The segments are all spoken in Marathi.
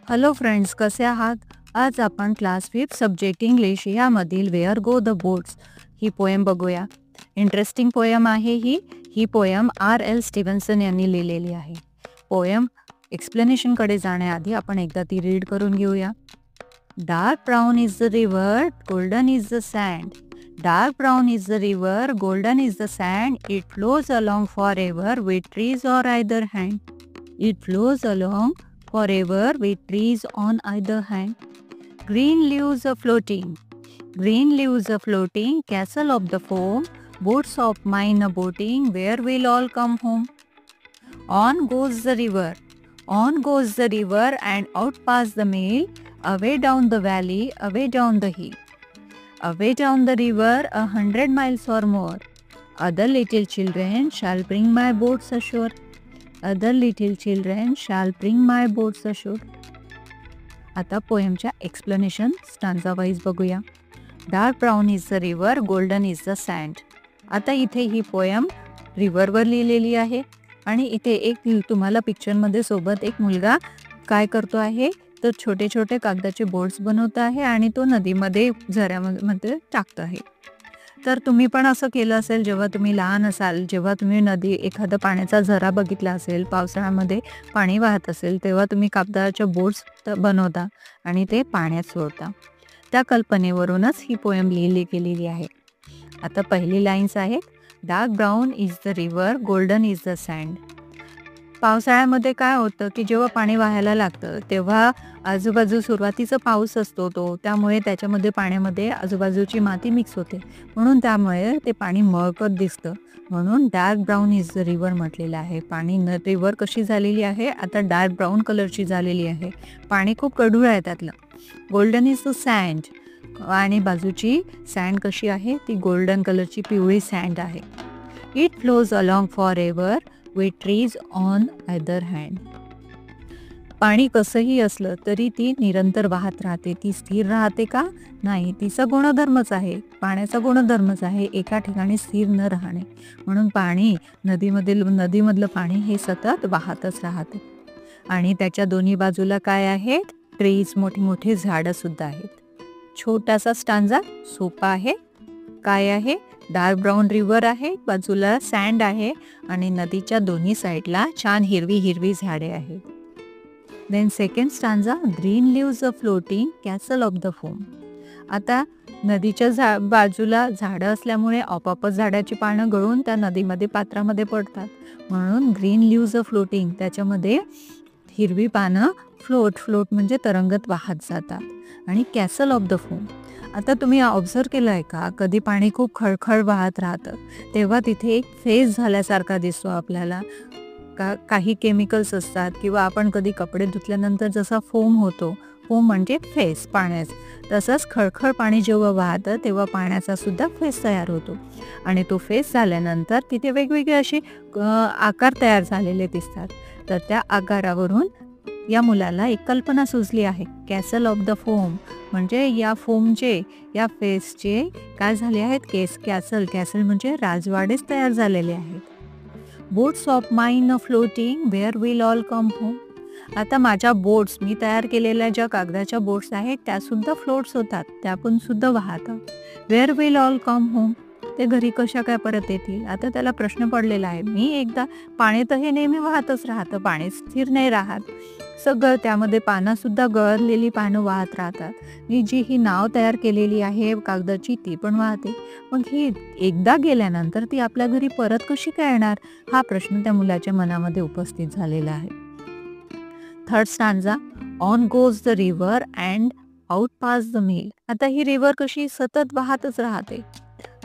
हॅलो फ्रेंड्स, कसे आहात? आज आपण क्लास 5 सब्जेक्ट इंग्लिश यामधील वेअर गो द बोट्स ही पोएम बघूया. इंटरेस्टिंग पोएम आहे ही पोएम R.L. स्टीव्हन्सन यांनी लिहिलेली आहे. पोएम एक्सप्लेनेशनकडे जाण्याआधी आपण एकदा ती रीड करून घेऊया. Dark brown is the river, golden is the sand. Dark brown is the river, golden is the sand. It flows along for ever with trees or either hand. It flows along forever with trees on either hand. Green leaves are floating, green leaves are floating, castle of the foam, boats of mine are boating, where we'll all come home. On goes the river, on goes the river, and out past the mill, away down the valley, away down the hill. Away down the river 100 miles or more. Other little children shall bring my boats ashore. Other little children shall bring my boats ashore. आता पोएमच्या एक्सप्लेनेशन स्टांजा वाईज बघूया. Dark brown is the river, golden is the sand. आता इथे ही पोएम रिव्हरवर लिहिलेली आहे आणि इथे एक तुम्हाला पिक्चरमध्ये सोबत एक मुलगा काय करतो आहे तर छोटे छोटे कागदाचे बोट्स बनवत आहे आणि तो नदीमध्ये झऱ्यामध्ये टाकतो आहे. तर तुम्ही पण असं केलं असेल जेव्हा तुम्ही लहान असाल, जेव्हा तुम्ही एखादा पाण्याचा झरा बघितला असेल, पावसाळ्यामध्ये पाणी वाहत असेल, तेव्हा तुम्ही कागदाच्या बोट्स बनवता आणि ते पाण्यात सोडता. त्या कल्पनेवरूनच ही पोएम लिहिली गेलेली आहे. आता पहिली लाईन्स आहेत. Dark brown is the river, golden is the sand. पावसाळ्यामध्ये काय होतं की जेव्हा पाणी वाहायला लागतं तेव्हा आजूबाजू सुरुवातीचा पाऊस असतो त्यामुळे त्याच्यामध्ये पाण्यामध्ये आजूबाजूची माती मिक्स होते, म्हणून त्यामुळे ते पाणी मळकट दिसतं. म्हणून dark brown is the river म्हटलेलं आहे. रिव्हर कशी झालेली आहे, आता डार्क ब्राऊन कलरची झालेली आहे. पाणी खूप कडूळ आहे त्यातलं. गोल्डन इज द सँड आणि बाजूची सँड कशी आहे, ती गोल्डन कलरची पिवळी सँड आहे. It flows along for ever with trees on either hand. पाणी कसंही असलं तरी ती निरंतर वाहत राहते. ती स्थिर राहते का? नाही. तिचा गुणधर्मच आहे, पाण्याचा गुणधर्मच आहे एका ठिकाणी स्थिर न राहणे. म्हणून पाणी नदीमधलं पाणी हे सतत वाहतच राहते. आणि त्याच्या दोन्ही बाजूला काय आहेत? ट्रीज, मोठी मोठी झाडं सुद्धा आहेत. छोटासा स्टांजा सोपा आहे. काय आहे? डार्क ब्राऊन रिव्हर आहे, बाजूला सँड आहे आणि नदीच्या दोन्ही साईडला छान हिरवी हिरवी झाडे आहेत. Then second stanza. Green leaves a floating, castle of the foam. आता नदीच्या बाजूला झाडं असल्यामुळे आपोआपच झाडाची पानं गळून त्या नदीमध्ये पात्रामध्ये पडतात, म्हणून ग्रीन लिव्स अ फ्लोटिंग, त्याच्यामध्ये हिरवी पानं फ्लोट म्हणजे तरंगत वाहत जातात. आणि कॅसल ऑफ द फोम. आता तुम्ही ऑब्झर्व केलं आहे का, कधी पाणी खूप खळखळ वाहत राहतं तेव्हा तिथे एक फेज झाल्यासारखा दिसतो आपल्याला. काही केमिकल्स असतात किंवा आपण कधी कपडे धुतल्यानंतर जसा फोम होतो, फोम म्हणजे फेस पाण्याचा, तसंच खळखळ पाणी जेव्हा वाहतं तेव्हा पाण्याचा सुद्धा फेस तयार होतो. आणि तो फेस झाल्यानंतर तिथे वेगवेगळे असे आकार तयार झालेले दिसतात. तर त्या आकारावरून या मुलाला एक कल्पना सुचली आहे. कॅसल ऑफ द फोम म्हणजे या फोमचे, या फेसचे काय झाले आहेत? कॅसल म्हणजे राजवाडेच तयार झालेले आहेत. Boats of mine floating, where will all come home. आता माझ्या बोट्स, मी तयार केलेल्या ज्या कागदाच्या बोट्स आहेत त्या सुद्धा फ्लोट्स होतात, त्या पण सुद्धा वाहतात. Where will all come home, ते घरी कशा काय परत येतील? आता त्याला प्रश्न पडलेला आहे. पाणी तर हे नेहमी वाहतच राहतं, पाणी स्थिर नाही राहत. सगळं त्यामध्ये सुद्धा गळलेली पानं वाहत राहतात. मी ही नाव तयार केलेली आहे कागदाची ती पण वाहते. मग ही एकदा गेल्यानंतर ती आपल्या घरी परत कशी काय येणार? हा प्रश्न त्या मुलाच्या मनामध्ये उपस्थित झालेला आहे. Third stanza. On goes the river and out pass the mill. आता ही रिव्हर कशी सतत वाहतच राहते.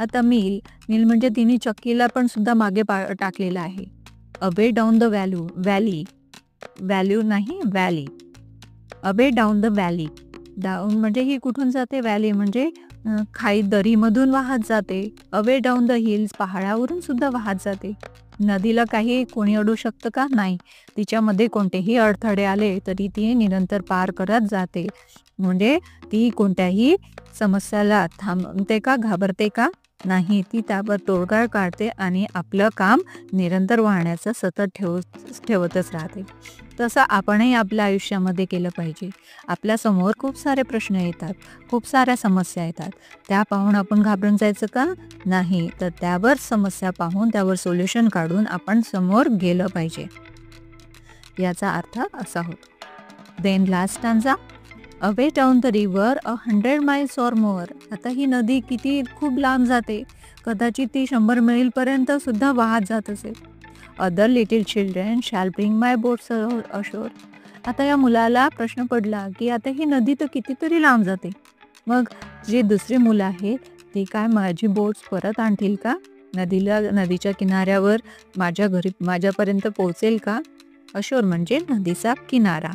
आता मिल म्हणजे तिने चक्कीला पण सुद्धा मागे टाकलेला आहे. Away down the valley away down the valley. Down म्हणजे ही कुठून जाते? व्हॅली म्हणजे खाई दरीमधून वाहत जाते. अवे डाऊन द हिल्स, पहाडावरून सुद्धा वाहत जाते. नदीला काही कोणी अडू शकतं का? नाही. तिच्यामध्ये कोणतेही अडथळे आले तरी ती निरंतर पार करत जाते. म्हणजे ती कोणत्याही समस्याला थांबते का, घाबरते का? नाही. ती त्यावर तोडगा काढते आणि आपलं काम निरंतर वाहण्याचं सतत ठेवतच राहते. तसं आपणही आपल्या आयुष्यामध्ये केलं पाहिजे. आपल्यासमोर खूप सारे प्रश्न येतात, खूप साऱ्या समस्या येतात. त्या पाहून आपण घाबरून जायचं का? नाही, तर त्यावर समस्या पाहून त्यावर सोल्युशन काढून आपण समोर गेलं पाहिजे. याचा अर्थ असा होतो. Then last stanza, away down the river 100 miles or more. आता ही नदी किती खूप लांब जाते, कदाचित ती 100 मैलपर्यंत सुद्धा वाहत जात असेल. Other little children shall bring my boats ashore. आता या मुलाला प्रश्न पडला की आता ही नदी तर कितीतरी लांब जाते, मग जी दुसरी मुलं आहेत ती काय माझी बोट्स परत आणतील का? नदीच्या किनाऱ्यावर माझ्यापर्यंत पोहोचेल का? अशोर म्हणजे नदीचा किनारा.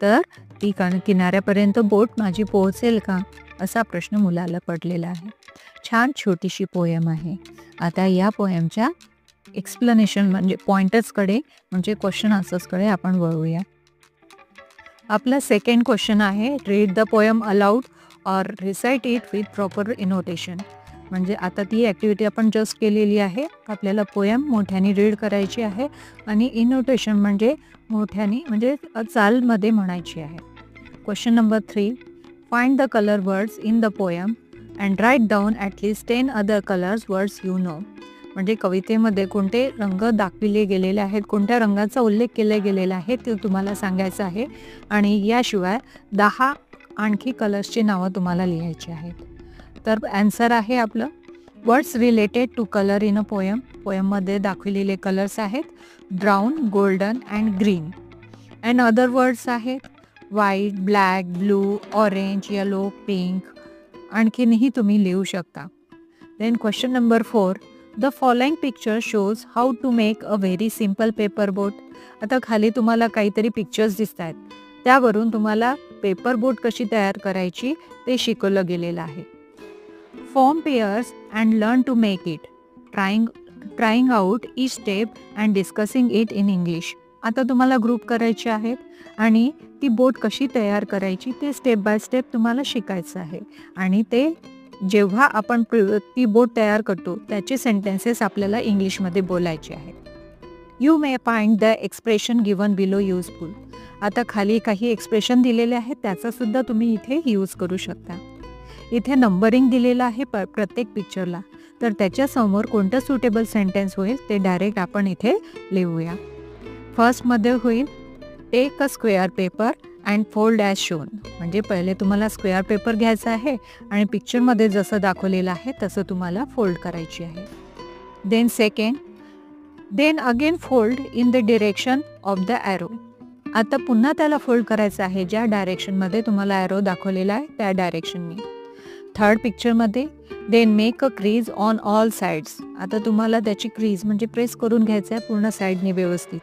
तर ती किनाऱ्यापर्यंत बोट माझी पोहोचेल का, असा प्रश्न मुलाला पडलेला आहे. छान छोटीशी पोयम आहे. आता या पोयमच्या एक्सप्लेनेशन म्हणजे पॉइंटर्सकडे म्हणजे क्वेश्चन आन्सर्सकडे आपण वळूया. आपला सेकंड क्वेश्चन आहे, read the poem aloud or recite it with proper intonation. म्हणजे आता ती ॲक्टिव्हिटी आपण जस्ट केलेली आहे. आपल्याला पोयम मोठ्याने रीड करायची आहे आणि इनोटेशन म्हणजे मोठ्याने म्हणजे चालमध्ये म्हणायची आहे. Question number 3, find the colour words in the poem and write down at least 10 other colours words you know. म्हणजे कवितेमध्ये कोणते रंग दाखविले गेलेले आहेत, कोणत्या रंगाचा उल्लेख केला गेलेला आहे ते तुम्हाला सांगायचं आहे आणि याशिवाय 10 आणखी कलर्सची नावं तुम्हाला लिहायची आहेत. तर ॲन्सर आहे आपलं words related to colour in a poem. पोयममध्ये दाखविलेले कलर्स आहेत brown, golden and green. And other words आहेत white, black, blue, orange, yellow, pink. आणखीनही तुम्ही लिहू शकता. Then question number 4, the following picture shows how to make a very simple paper boat. आता खाली तुम्हाला काहीतरी पिक्चर्स दिसत आहेत, त्यावरून तुम्हाला पेपर बोट कशी तयार करायची ते शिकवलं गेलेलं आहे. Form pairs and learn to make it, trying out each step and discussing it in English. आता तुम्हाला ग्रुप करायचे आहेत आणि ती बोट कशी तयार करायची ते स्टेप बाय स्टेप तुम्हाला शिकायचं आहे आणि ते जेव्हा आपण ती बोट तयार करतो त्याचे सेंटेन्सेस आपल्याला इंग्लिशमध्ये बोलायचे आहेत. You may find the expression given below useful. आता खाली काही एक्सप्रेशन दिलेले आहेत, त्याचा सुद्धा तुम्ही इथे यूज करू शकता. इथे नंबरिंग दिलेलं आहे प्रत्येक पिक्चरला, तर त्याच्यासमोर कोणतं सुटेबल सेंटेन्स होईल ते डायरेक्ट आपण इथे लिहूया. फर्स्टमध्ये होईल take a square paper and fold as shown. म्हणजे पहिले तुम्हाला स्क्वेअर पेपर घ्यायचा आहे आणि पिक्चरमध्ये जसं दाखवलेलं आहे तसं तुम्हाला फोल्ड करायची आहे. Then second, then again fold in the direction of the arrow. आता पुन्हा त्याला फोल्ड करायचं आहे ज्या डायरेक्शनमध्ये तुम्हाला ॲरो दाखवलेला आहे त्या डायरेक्शननी. थर्ड पिक्चरमध्ये then make a crease on all sides. आता तुम्हाला त्याची क्रीज म्हणजे प्रेस करून घ्यायचं आहे पूर्ण साईडने व्यवस्थित.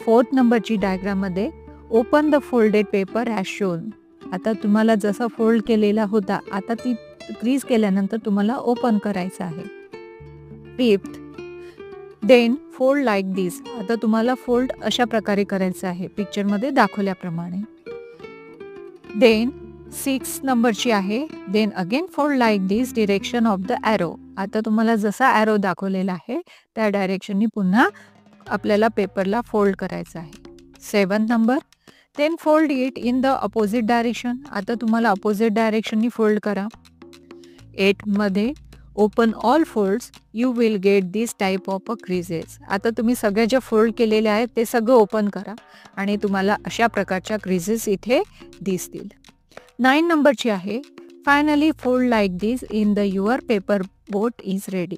फोर्थ नंबरची डायग्राममध्ये open the folded paper as shown. आता तुम्हाला जसा फोल्ड केलेला होता आता ती क्रीज केल्यानंतर तुम्हाला ओपन करायचं आहे. फिफ्थ, देन फोल्ड लाईक दिस. आता तुम्हाला फोल्ड अशा प्रकारे करायचं आहे पिक्चरमध्ये दाखवल्याप्रमाणे. देन 6 नंबरची आहे then again fold like this direction of the arrow. आता तुम्हाला जसा ॲरो दाखवलेला आहे त्या डायरेक्शननी पुन्हा आपल्याला पेपरला फोल्ड करायचं आहे. 7 नंबर, then fold it in the opposite direction. आता तुम्हाला अपोजिट डायरेक्शननी फोल्ड करा. 8 मध्ये open all folds you will get this type of a creases. आता तुम्ही सगळ्या ज्या फोल्ड केलेल्या आहेत ते सगळं ओपन करा आणि तुम्हाला अशा प्रकारच्या क्रीजेस इथे दिसतील. 9 नंबरची आहे finally fold like this in the your paper boat is ready.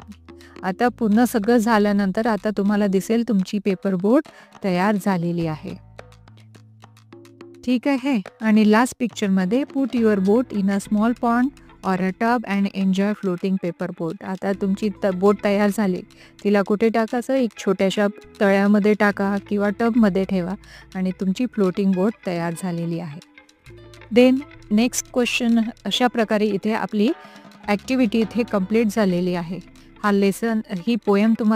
आता पूर्ण सगळं झाल्यानंतर आता तुम्हाला दिसेल तुमची पेपर बोट तयार झालेली आहे. ठीक आहे. आणि लास्ट पिक्चरमध्ये put your boat in a small pond or a tub and enjoy floating paper boat. आता तुमची बोट तयार झाली, तिला कुठे टाकायचं, एक छोट्याशा तळ्यामध्ये टाका किंवा टबमध्ये ठेवा आणि तुमची फ्लोटिंग बोट तयार झालेली आहे. Then next question. अशा प्रकारे इथे आपली ॲक्टिव्हिटी इथे कंप्लीट झालेली आहे. हा लेसन ही पोयम तुम्हाला